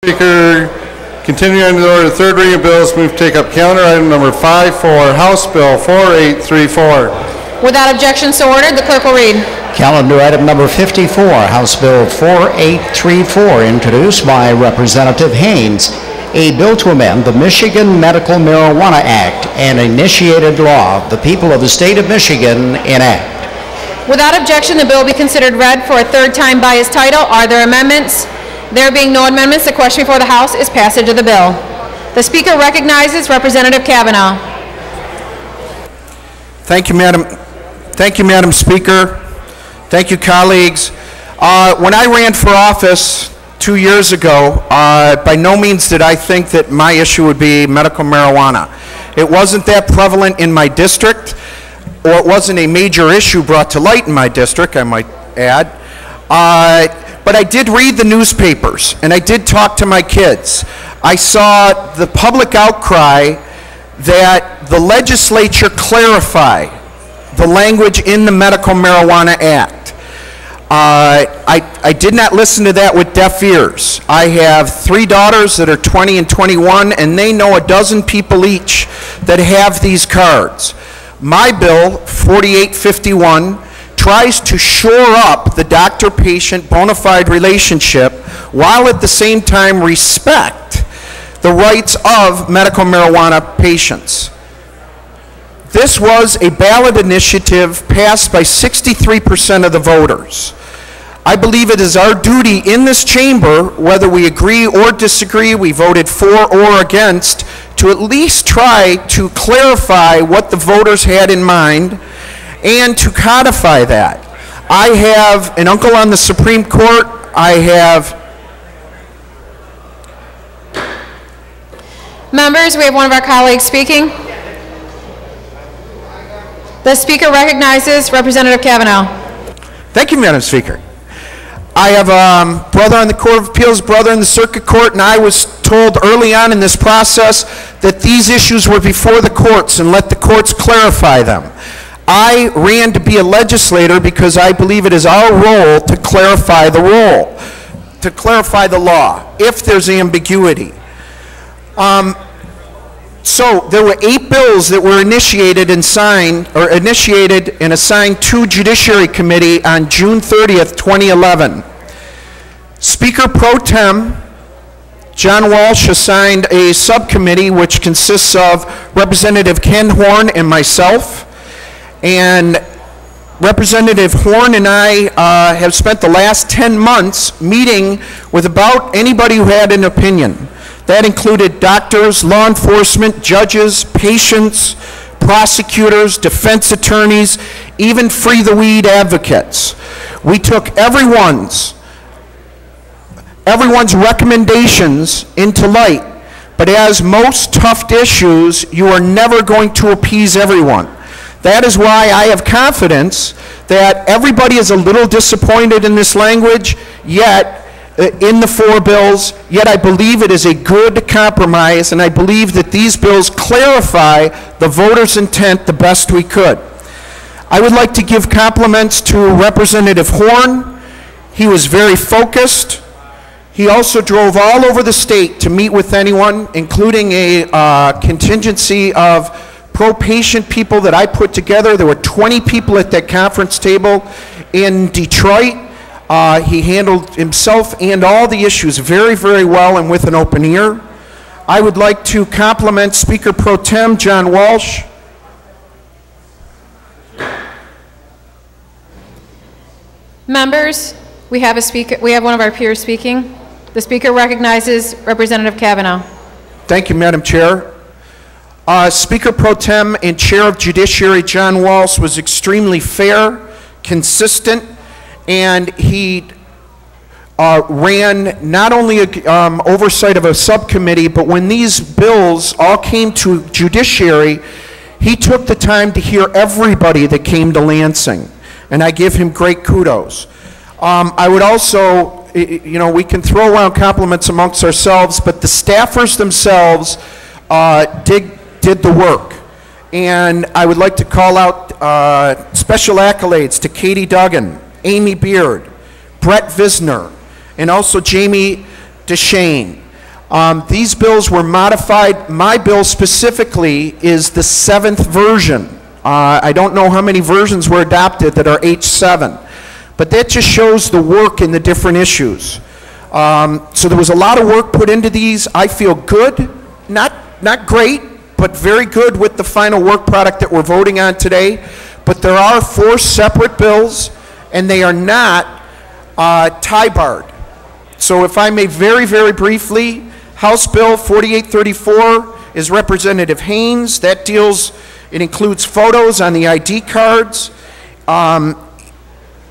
Speaker, continuing on to the order, the third reading of bills, move to take up calendar item number 5-4, House Bill 4834. Without objection, so ordered. The clerk will read. Calendar item number 54, House Bill 4834, introduced by Representative Haynes, a bill to amend the Michigan Medical Marijuana Act and initiated law the people of the state of Michigan enact. Without objection, the bill be considered read for a third time by its title. Are there amendments? There being no amendments, the question before the House is passage of the bill. The Speaker recognizes Representative Kavanaugh. Thank you, Madam Speaker. Thank you, colleagues. When I ran for office 2 years ago, by no means did I think that my issue would be medical marijuana. It wasn't that prevalent in my district, or it wasn't a major issue brought to light in my district, I might add. But I did read the newspapers, and I did talk to my kids. I saw the public outcry that the legislature clarify the language in the Medical Marijuana Act. I did not listen to that with deaf ears. I have 3 daughters that are 20 and 21, and they know a dozen people each that have these cards. My bill, 4851, tries to shore up the doctor-patient bona fide relationship while at the same time respect the rights of medical marijuana patients. This was a ballot initiative passed by 63% of the voters. I believe it is our duty in this chamber, whether we agree or disagree, we voted for or against, to at least try to clarify what the voters had in mind and to codify that. I have an uncle on the Supreme Court. I have... Members, we have one of our colleagues speaking. The Speaker recognizes Representative Kavanaugh. Thank you, Madam Speaker. I have a brother on the Court of Appeals, brother in the Circuit Court, and I was told early on in this process that these issues were before the courts and let the courts clarify them. I ran to be a legislator because I believe it is our role to clarify the law, if there's ambiguity. So there were 8 bills that were initiated and signed, or initiated and assigned to Judiciary Committee on June 30th, 2011. Speaker Pro Tem John Walsh assigned a subcommittee which consists of Representative Ken Horn and myself. And Representative Horn and I have spent the last 10 months meeting with about anybody who had an opinion. That included doctors, law enforcement, judges, patients, prosecutors, defense attorneys, even free the weed advocates. We took everyone's recommendations into light, but as most tough issues, you are never going to appease everyone. That is why I have confidence that everybody is a little disappointed in this language, yet in the 4 bills, yet I believe it is a good compromise, and I believe that these bills clarify the voters' intent the best we could. I would like to give compliments to Representative Horn. He was very focused. He also drove all over the state to meet with anyone, including a contingency of pro-patient people that I put together. There were 20 people at that conference table in Detroit. He handled himself and all the issues very, very well and with an open ear. I would like to compliment Speaker Pro Tem John Walsh. Members, we have one of our peers speaking. The Speaker recognizes Representative Kavanaugh. Thank you, Madam Chair. Speaker Pro Tem and Chair of Judiciary John Walsh was extremely fair, consistent, and he ran not only oversight of a subcommittee, but when these bills all came to Judiciary, he took the time to hear everybody that came to Lansing, and I give him great kudos. I would also, we can throw around compliments amongst ourselves, but the staffers themselves did the work. And I would like to call out special accolades to Katie Duggan, Amy Beard, Brett Visner, and also Jamie DeShane. These bills were modified. My bill specifically is the 7th version. I don't know how many versions were adopted that are H7, but that just shows the work in the different issues. So there was a lot of work put into these. I feel good, not great, but very good with the final work product that we're voting on today. But there are 4 separate bills, and they are not tie-barred. So if I may very, very briefly, House Bill 4834 is Representative Haynes. That deals, it includes photos on the ID cards.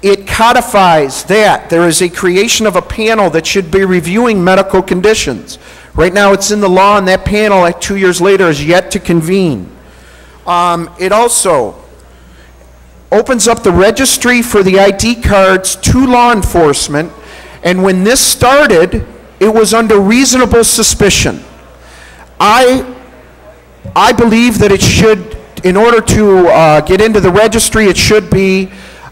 It codifies that there is a creation of a panel that should be reviewing medical conditions. Right now it's in the law, and that panel, like 2 years later, is yet to convene. It also opens up the registry for the ID cards to law enforcement, and when this started, it was under reasonable suspicion. I believe that it should, in order to get into the registry, it should be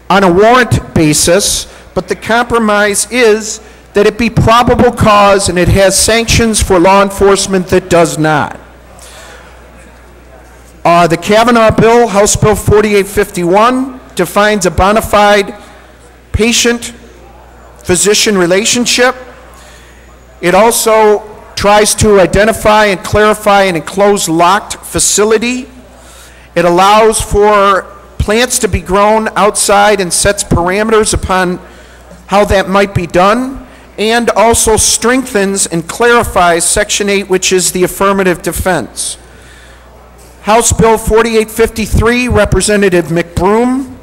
on a warrant basis, but the compromise is that it be probable cause and it has sanctions for law enforcement that does not. The Kavanaugh bill, House Bill 4851, defines a bona fide patient-physician relationship. It also tries to identify and clarify an enclosed locked facility. It allows for plants to be grown outside and sets parameters upon how that might be done, and also strengthens and clarifies Section 8, which is the affirmative defense. House Bill 4853, Representative McBroom.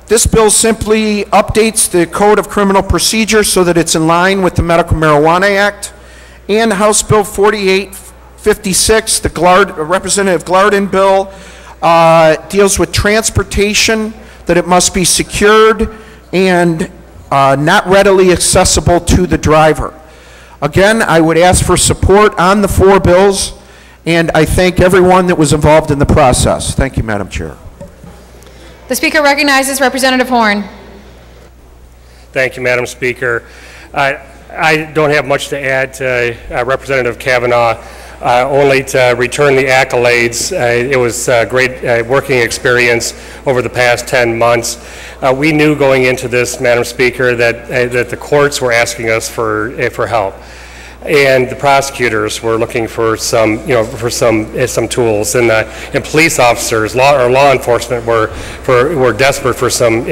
This bill simply updates the Code of Criminal Procedure so that it's in line with the Medical Marijuana Act. And House Bill 4856, the Representative Glardin bill, deals with transportation, that it must be secured and not readily accessible to the driver. Again, I would ask for support on the 4 bills, and I thank everyone that was involved in the process. Thank you, Madam Chair. The Speaker recognizes Representative Horn. Thank you, Madam Speaker. I don't have much to add to Representative Kavanaugh, only to return the accolades. It was a great working experience over the past 10 months. We knew going into this, Madam Speaker, that the courts were asking us for help, and the prosecutors were looking for some, for some tools, and police officers, law enforcement were desperate for some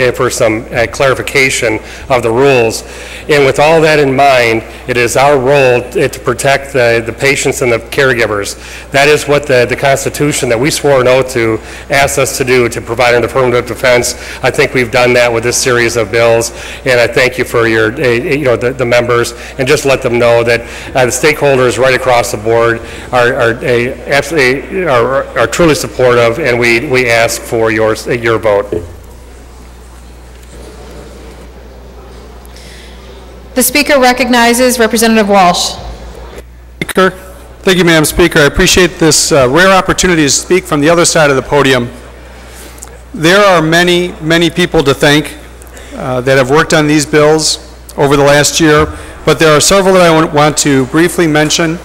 clarification of the rules. And with all that in mind, it is our role to protect the patients and the caregivers. That is what the Constitution that we swore an oath to asked us to do, to provide an affirmative defense. I think we've done that with this series of bills, and I thank you for your, the members, and just let them know that the stakeholders right across the board are truly supportive, and we ask for your vote. The Speaker recognizes Representative Walsh. Speaker. Thank you, Madam Speaker. I appreciate this rare opportunity to speak from the other side of the podium. There are many, many people to thank that have worked on these bills over the last year, but there are several that I want to briefly mention.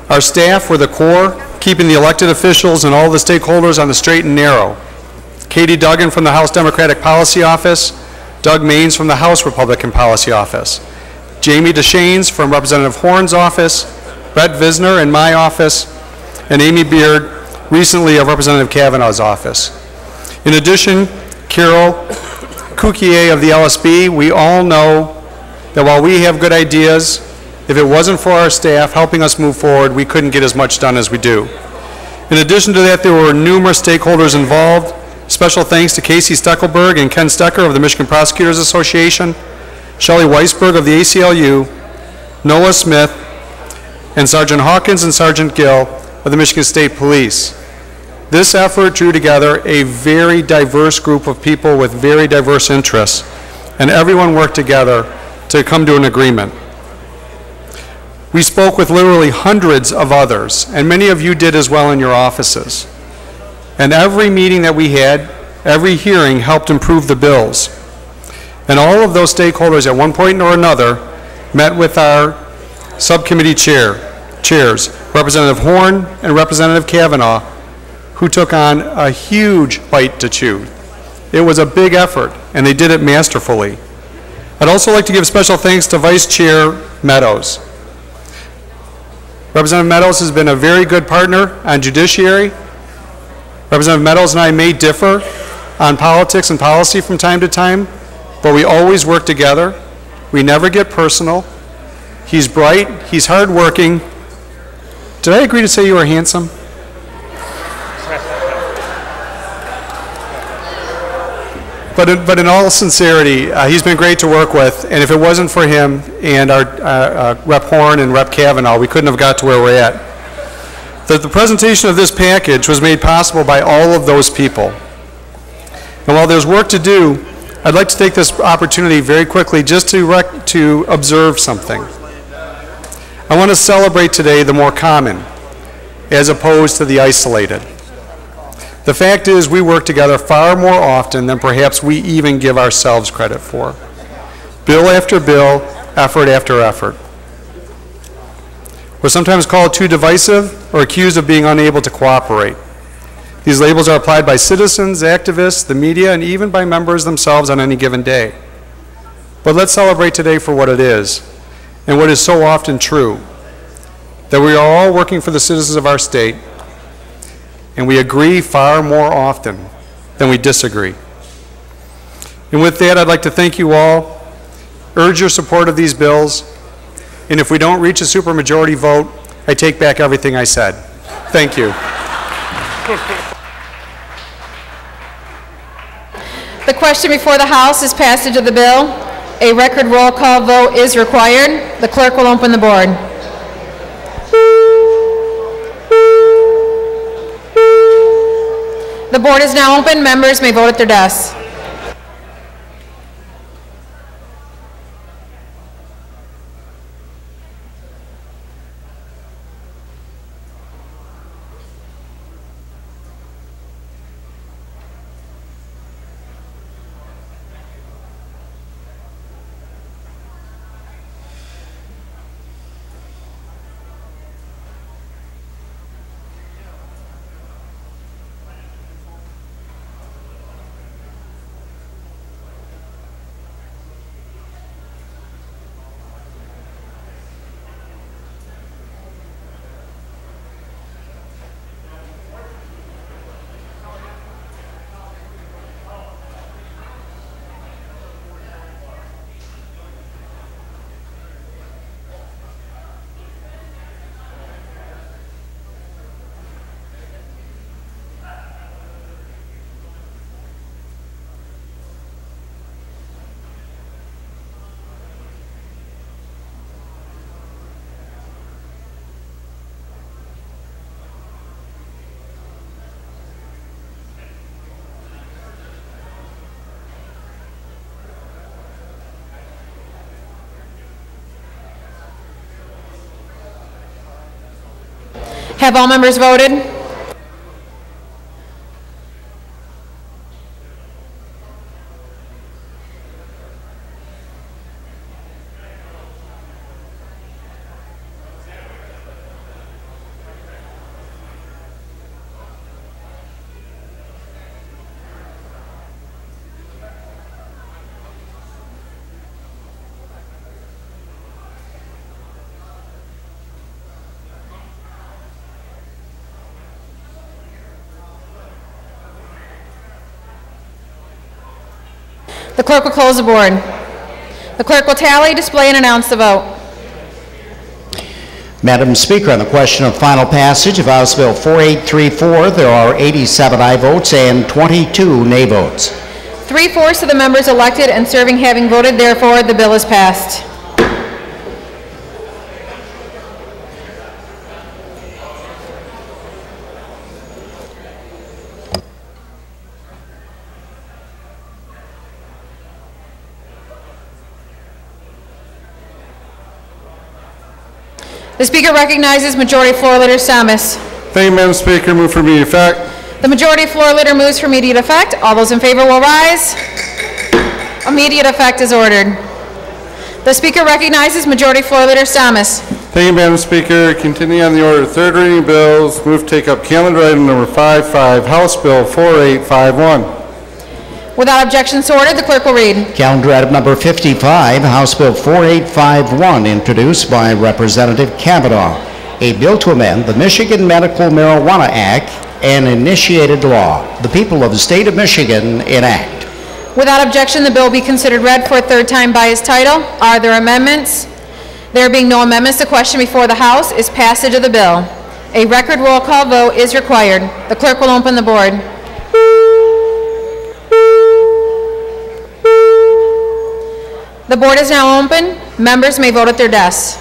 Our staff were the core, keeping the elected officials and all the stakeholders on the straight and narrow. Katie Duggan from the House Democratic Policy Office, Doug Maines from the House Republican Policy Office, Jamie DeShanes from Representative Horn's office, Brett Visner in my office, and Amy Beard, recently of Representative Kavanaugh's office. In addition, Carol Cuquier of the LSB, we all know that while we have good ideas, if it wasn't for our staff helping us move forward, we couldn't get as much done as we do. In addition to that, there were numerous stakeholders involved. Special thanks to Casey Steckelberg and Ken Stecker of the Michigan Prosecutors Association, Shelley Weisberg of the ACLU, Noah Smith, and Sergeant Hawkins and Sergeant Gill of the Michigan State Police. This effort drew together a very diverse group of people with very diverse interests, and everyone worked together to come to an agreement. We spoke with literally hundreds of others, and many of you did as well in your offices. And every meeting that we had, every hearing helped improve the bills. And all of those stakeholders at one point or another met with our subcommittee chairs, Representative Horn and Representative Kavanaugh, who took on a huge bite to chew. It was a big effort, and they did it masterfully. I'd also like to give special thanks to Vice Chair Meadows. Representative Meadows has been a very good partner on judiciary. Representative Meadows and I may differ on politics and policy from time to time, but we always work together. We never get personal. He's bright, he's hardworking. Did I agree to say you were handsome? But in all sincerity, he's been great to work with, and if it wasn't for him and our Rep. Horn and Rep. Kavanaugh, we couldn't have got to where we're at. The presentation of this package was made possible by all of those people. And while there's work to do, I'd like to take this opportunity very quickly just to observe something. I want to celebrate today the more common, as opposed to the isolated. The fact is, we work together far more often than perhaps we even give ourselves credit for. Bill after bill, effort after effort. We're sometimes called too divisive or accused of being unable to cooperate. These labels are applied by citizens, activists, the media, and even by members themselves on any given day. But let's celebrate today for what it is, and what is so often true, that we are all working for the citizens of our state, and we agree far more often than we disagree. And with that, I'd like to thank you all, urge your support of these bills, and if we don't reach a supermajority vote, I take back everything I said. Thank you. The question before the House is passage of the bill. A record roll call vote is required. The clerk will open the board. The board is now open. Members may vote at their desks. Have all members voted? The clerk will close the board. The clerk will tally, display, and announce the vote. Madam Speaker, on the question of final passage of House Bill 4834, there are 87 aye votes and 22 nay votes. 3/4 of the members elected and serving having voted, therefore, the bill is passed. The Speaker recognizes Majority Floor Leader Samus. Thank you, Madam Speaker. Move for immediate effect. The Majority Floor Leader moves for immediate effect. All those in favor will rise. Immediate effect is ordered. The Speaker recognizes Majority Floor Leader Samus. Thank you, Madam Speaker. Continuing on the order of third reading of bills, move to take up calendar item number 55, House Bill 4851. Without objection, so ordered. The clerk will read. Calendar item number 55, House Bill 4851, introduced by Representative Kavanaugh. A bill to amend the Michigan Medical Marijuana Act and initiated law. The people of the state of Michigan enact. Without objection, the bill be considered read for a third time by its title. Are there amendments? There being no amendments, the question before the House is passage of the bill. A record roll call vote is required. The clerk will open the board. The board is now open. Members may vote at their desks.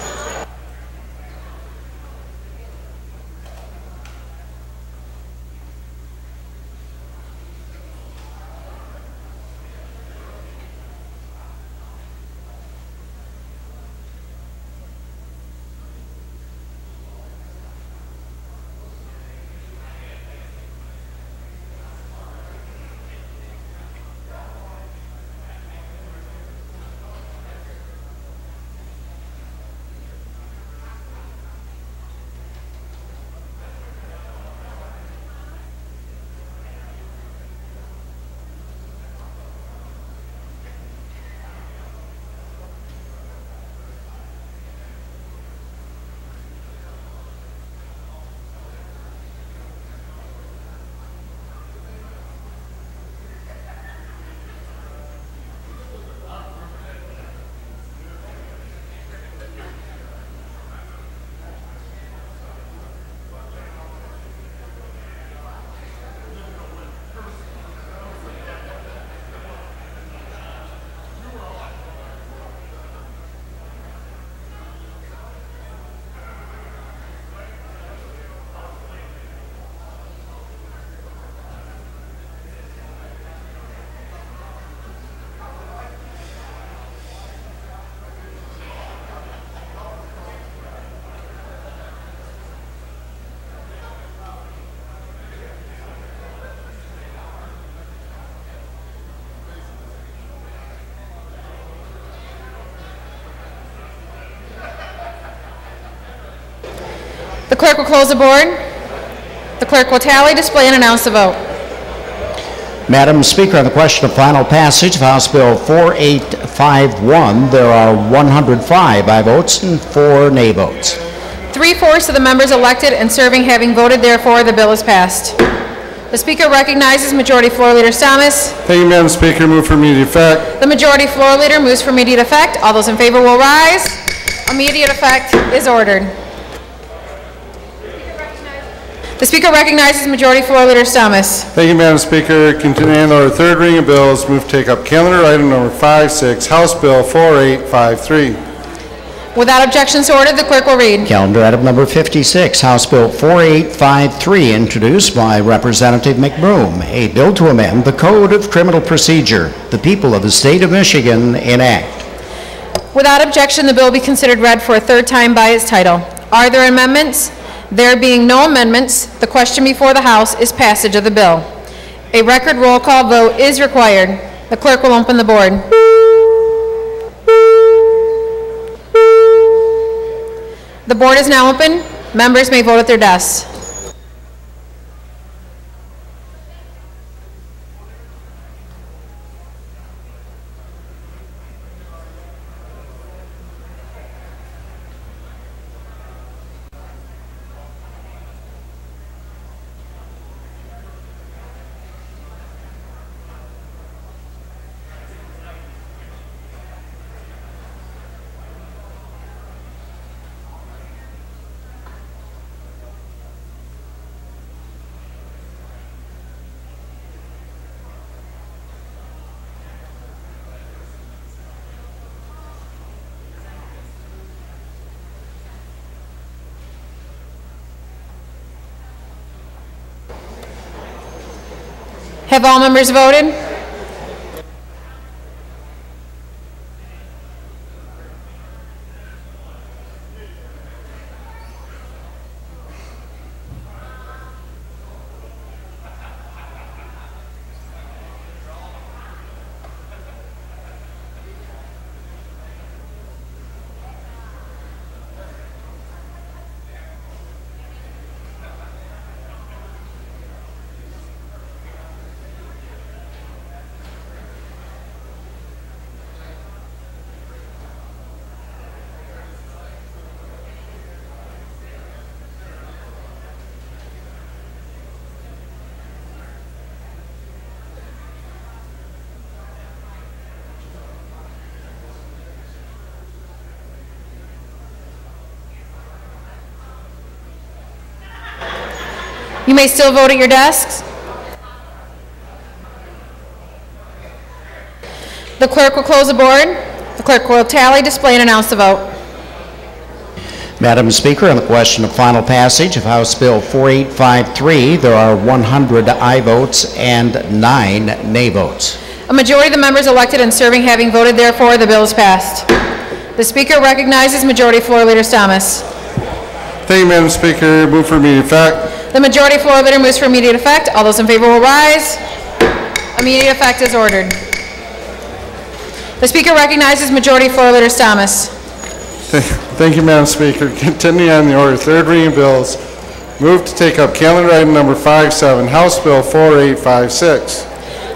The clerk will close the board. The clerk will tally, display, and announce the vote. Madam Speaker, on the question of final passage of House Bill 4851, there are 105 aye votes and 4 nay votes. 3/4 of the members elected and serving having voted, therefore, the bill is passed. The Speaker recognizes Majority Floor Leader Stamas. Thank you, Madam Speaker. Move for immediate effect. The Majority Floor Leader moves for immediate effect. All those in favor will rise. Immediate effect is ordered. The Speaker recognizes Majority Floor Leader Stamas. Thank you, Madam Speaker. Continuing on the order of third reading of bills, move to take up calendar item number 56, House Bill 4853. Without objection, so ordered. The clerk will read. Calendar item number 56, House Bill 4853, introduced by Representative McBroom. A bill to amend the Code of Criminal Procedure. The people of the state of Michigan enact. Without objection, the bill be considered read for a third time by its title. Are there amendments? There being no amendments, the question before the House is passage of the bill. A record roll call vote is required. The clerk will open the board. The board is now open. Members may vote at their desks. Have all members voted? You may still vote at your desks. The clerk will close the board. The clerk will tally, display, and announce the vote. Madam Speaker, on the question of final passage of House Bill 4853, there are 100 aye votes and 9 nay votes. A majority of the members elected and serving having voted, therefore, the bill is passed. The Speaker recognizes Majority Floor Leader Stamas. Thank you, Madam Speaker. Move for immediate effect. The Majority Floor Leader moves for immediate effect. All those in favor will rise. Immediate effect is ordered. The Speaker recognizes Majority Floor Leader Stamas. Thank you, Madam Speaker. Continuing on the order, third reading of bills. Move to take up calendar item number 57, House Bill 4856.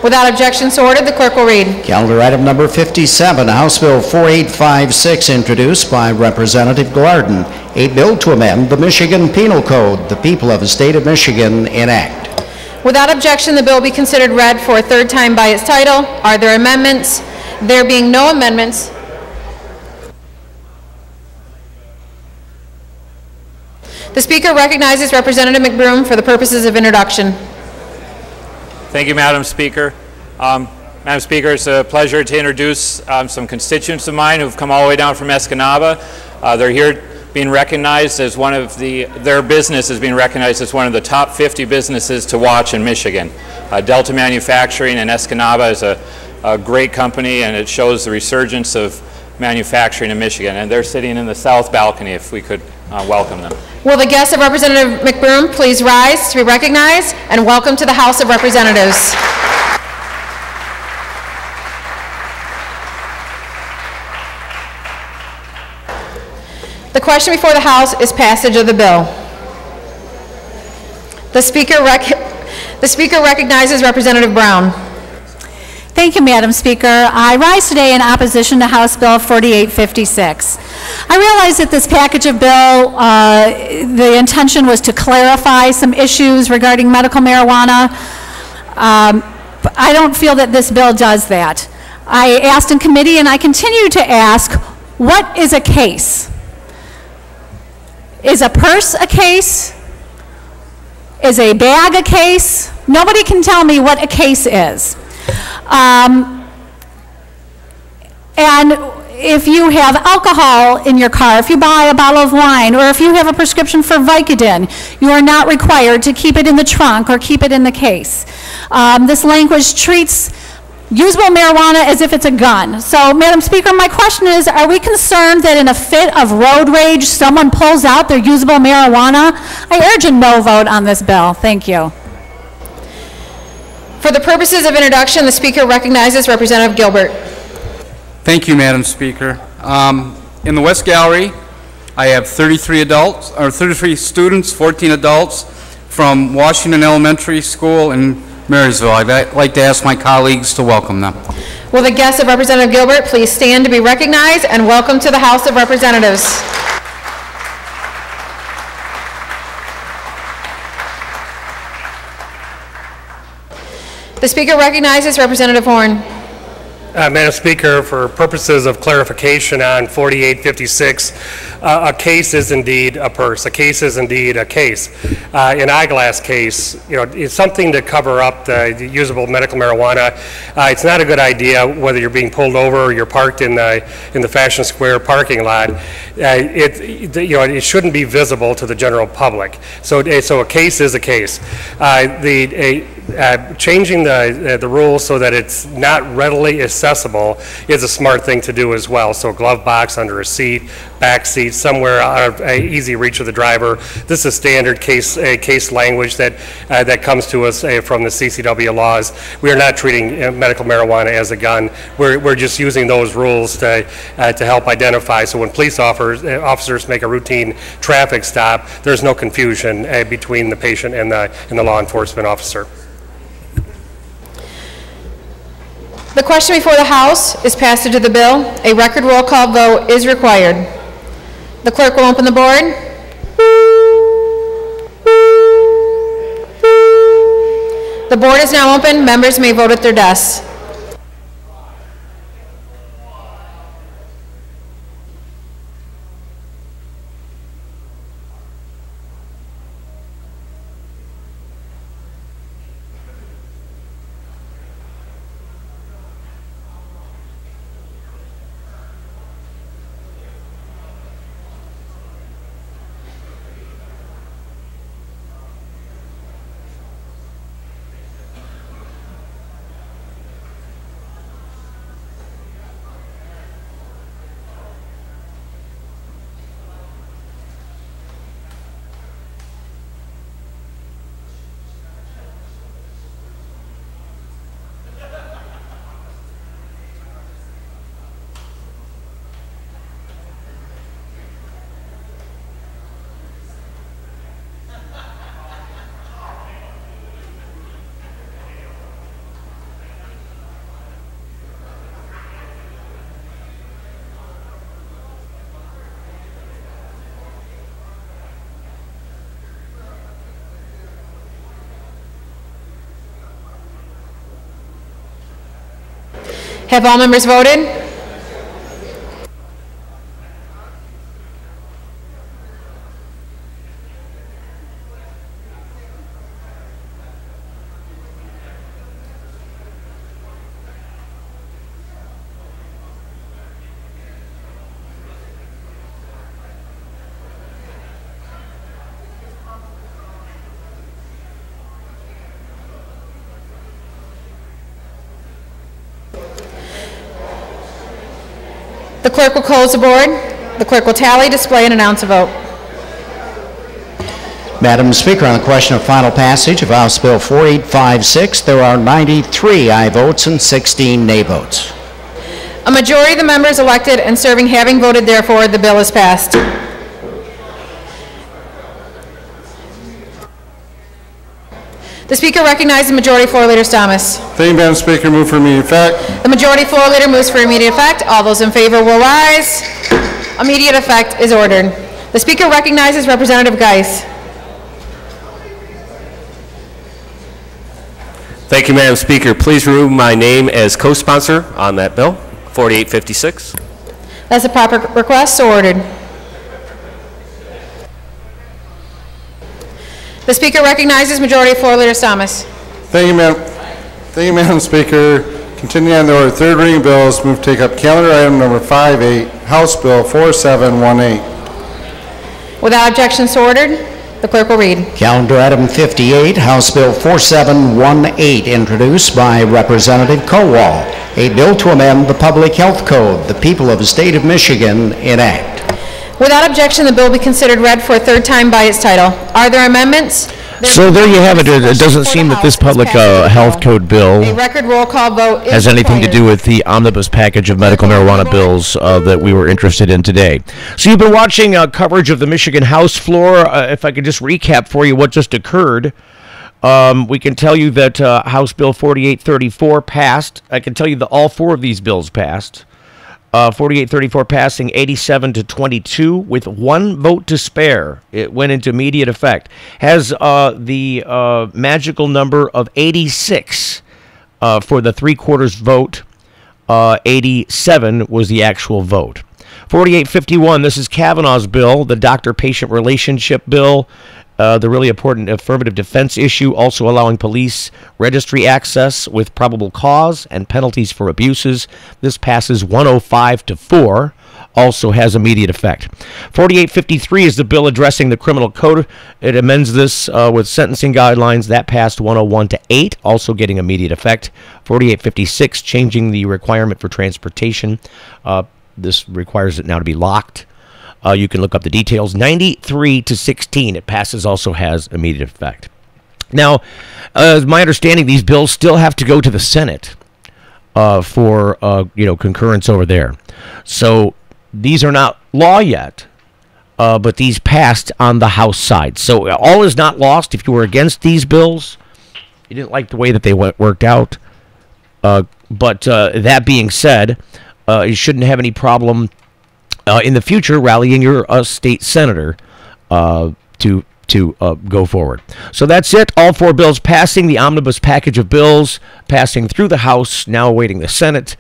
Without objection, so ordered. The clerk will read. Calendar item number 57, House Bill 4856, introduced by Representative Glardner, a bill to amend the Michigan Penal Code, the people of the state of Michigan enact. Without objection, the bill be considered read for a third time by its title. Are there amendments? There being no amendments, the Speaker recognizes Representative McBroom for the purposes of introduction. Thank you, Madam Speaker. Madam Speaker, it's a pleasure to introduce some constituents of mine who've come all the way down from Escanaba. They're here being recognized as one of their business is being recognized as one of the top 50 businesses to watch in Michigan. Delta Manufacturing in Escanaba is a great company, and it shows the resurgence of manufacturing in Michigan. And they're sitting in the south balcony, if we could welcome them. Will the guests of Representative McBroom please rise to be recognized, and welcome to the House of Representatives. The question before the House is passage of the bill. The Speaker recognizes Representative Brown. Thank you, Madam Speaker. I rise today in opposition to House Bill 4856. I realize that this package of bill, the intention was to clarify some issues regarding medical marijuana. But I don't feel that this bill does that. I asked in committee, and I continue to ask, what is a case? Is a purse a case? Is a bag a case? Nobody can tell me what a case is. And if you have alcohol in your car, if you buy a bottle of wine, or if you have a prescription for Vicodin, you are not required to keep it in the trunk or keep it in the case. This language treats usable marijuana as if it's a gun. So, Madam Speaker, my question is, are we concerned that in a fit of road rage, someone pulls out their usable marijuana? I urge a no vote on this bill. Thank you. For the purposes of introduction, the Speaker recognizes Representative Gilbert. Thank you, Madam Speaker. In the West Gallery, I have 33 students, 14 adults from Washington Elementary School in Marysville. I'd like to ask my colleagues to welcome them. Will the guests of Representative Gilbert please stand to be recognized, and welcome to the House of Representatives. The Speaker recognizes Representative Horn. Madam Speaker, for purposes of clarification on 4856, a case is indeed a purse. A case is indeed a case. An eyeglass case, it's something to cover up the usable medical marijuana. It's not a good idea whether you're being pulled over or you're parked in the Fashion Square parking lot. It shouldn't be visible to the general public. So a case is a case. Changing the rules so that it's not readily accessible is a smart thing to do as well. So a glove box under a seat, back seat, somewhere out of easy reach of the driver. This is standard case language that comes to us from the CCW laws. We are not treating medical marijuana as a gun. We're just using those rules to help identify. So when police officers make a routine traffic stop, there's no confusion between the patient and the law enforcement officer. The question before the House is passage of the bill. A record roll call vote is required. The clerk will open the board. The board is now open. Members may vote at their desks. Have all members voted? The clerk will close the board. The clerk will tally, display, and announce a vote. Madam Speaker, on the question of final passage of House Bill 4856, there are 93 aye votes and 16 nay votes. A majority of the members elected and serving having voted, therefore, the bill is passed. The Speaker recognizes the Majority Floor Leader Thomas. Thank you, Madam Speaker. Move for immediate effect. The Majority Floor Leader moves for immediate effect. All those in favor will rise. Immediate effect is ordered. The Speaker recognizes Representative Geis. Thank you, Madam Speaker. Please remove my name as co-sponsor on that bill, 4856. That's a proper request, so ordered. The Speaker recognizes Majority Floor Leader Thomas. Thank you, Madam Speaker. Continuing on the order, third reading bills, move to take up calendar item number 58, House Bill 4718. Without objection, so ordered. The clerk will read. Calendar item 58, House Bill 4718, introduced by Representative Kowal, a bill to amend the Public Health Code, the people of the state of Michigan enact. Without objection, the bill be considered read for a third time by its title. Are there amendments? So there you have it. It doesn't seem that this public health code bill A record roll call vote is has anything to required. do with the omnibus package of medical marijuana bills that we were interested in today. So you've been watching coverage of the Michigan House floor. If I could just recap for you what just occurred. We can tell you that House Bill 4834 passed. I can tell you that all four of these bills passed. 4834 passing 87 to 22 with one vote to spare. It went into immediate effect. Has the magical number of 86 for the three-quarters vote. 87 was the actual vote. 4851, this is Kavanaugh's bill, the doctor-patient relationship bill. The really important affirmative defense issue, also allowing police registry access with probable cause and penalties for abuses. This passes 105 to 4, also has immediate effect. 4853 is the bill addressing the criminal code. It amends this with sentencing guidelines. That passed 101 to 8, also getting immediate effect. 4856, changing the requirement for transportation. This requires it now to be locked. You can look up the details. 93 to 16. It passes, also has immediate effect. Now, my understanding, these bills still have to go to the Senate for concurrence over there. So these are not law yet, but these passed on the House side. So all is not lost. If you were against these bills, you didn't like the way that they worked out. But that being said, you shouldn't have any problem in the future rallying your state senator to go forward. So that's it. All four bills passing. The omnibus package of bills passing through the House, now awaiting the Senate.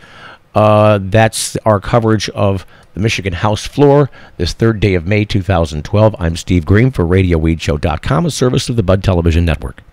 That's our coverage of the Michigan House floor this third day of May 2012. I'm Steve Green for RadioWeedShow.com, a service of the Bud Television Network.